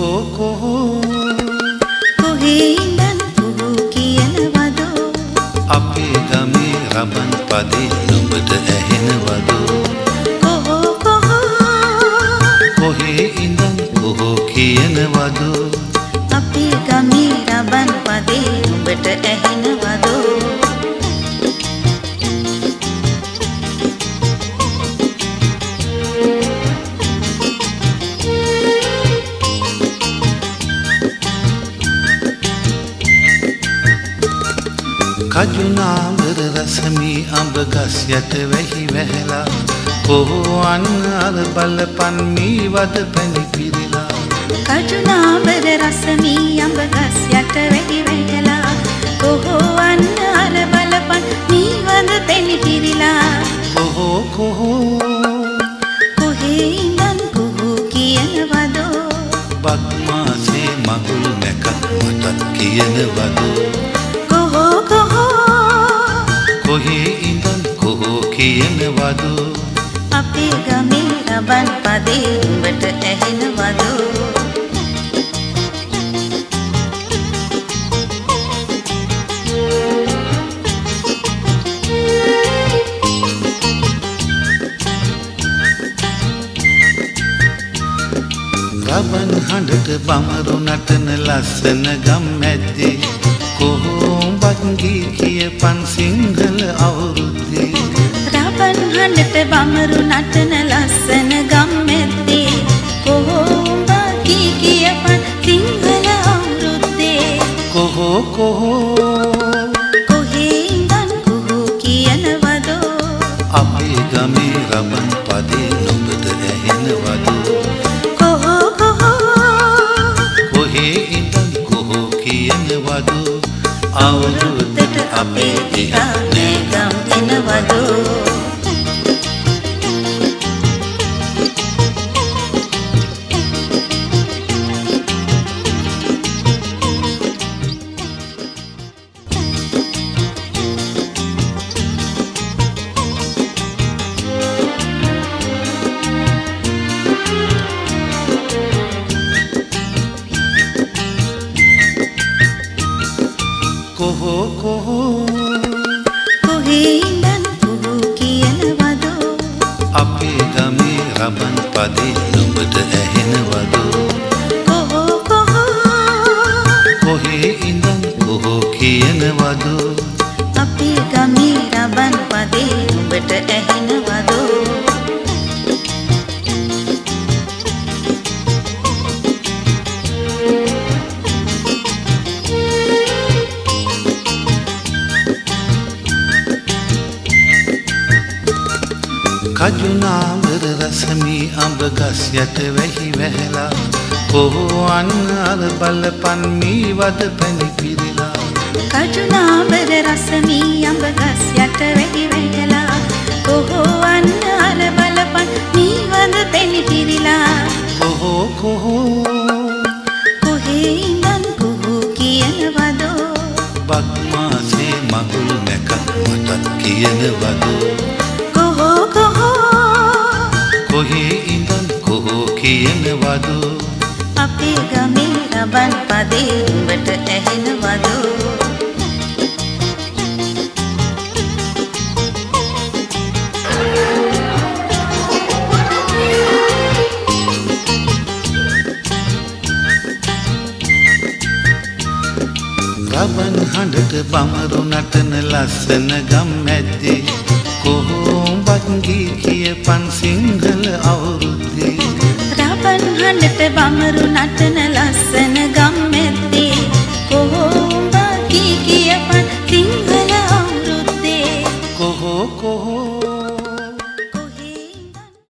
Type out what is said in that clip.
කොහෝ කොහේ ඉඳන් කුහු කියනවදෝ අපේ ගමේ රබන් පදේ නුඹට ඇහෙනවදෝ කොහේ ඉඳන් කොහෝ කියනවදෝ අපේ ගමේ රබන් පදේ නුඹට ඇහෙනවදෝ කජුනාඹර රසමී අඹ ගස් යට වැහි වැහැලා කොහෝ අන්න අර බලපන් මී වද පැණි පිරිලා කජුනාඹර රසමී අඹ ගස් යට වැහි වැහැලා කොහෝ අන්න අර බලපන් මී වද පැණි පිරිලා කොහේ ඉඳන් කුහු කියනවදෝ බක්මාසේ මගුල් නැකත් මටත් කියනවදෝ කොහේ ඉඳන් කොහෝ කියනවදෝ අපේ ගමේ රබන් පදේ උඹට ඇහෙනවදෝ රබන් හඬට බමරු නටන ලස්සන ගම් මැද්දේ කොහෝ බංගී කියපන් සිංහල අවුරුද්දේ රබන් හඬට බමරු නටන ලස්සන ගම් මැද්දේ කොහෝ බංගී කියපන් සිංහල අවුරුද්දේ කොහේ ඉඳන් කුහු කියනවදෝ අපේ ගමේ රබන් පදේ නුඹට ඇහෙනවදෝ කොහේ ඉඳන් කොහෝ කියනවදෝ අවුරුද්දට අපේ දිහා නෑගම් එනවදෝ කොහේ ඉඳන් කුහු කියනවදෝ අපේ ගමේ රබන් පදේ නුඹට ඇහෙනවදෝ කොහේ ඉඳන් කොහෝ කියනවදෝ අපේ ගමේ රබන් පදේ නුඹට ඇහෙනවදෝ කජුනාඹර රසමී අඹ ගස් යට වැහි වැහැලා කොහෝ අන්න අර බලපන් මී වද පැණි පිරිලා කජුනාඹර රසමී අඹ ගස් යට වැහි වැහැලා කොහෝ අන්න අර බලපන් මී වද පැණි පිරිලා කොහේ ඉඳන් කුහු කියනවදෝ බක්මාසේ මගුල් නැකත් මටත් කියනවදෝ කොහේ ඉඳන් කොහෝ කියනවදෝ අපේ ගමේ රබන් පදේ උඹට ඇහෙනවදෝ රබන් හඬට බමරු නටන ලස්සන ගම් මැද්දේ කොහෝ බංගී කියපන් සිංහල අවුරුද්දේ රබන් හඬට බමරු නටන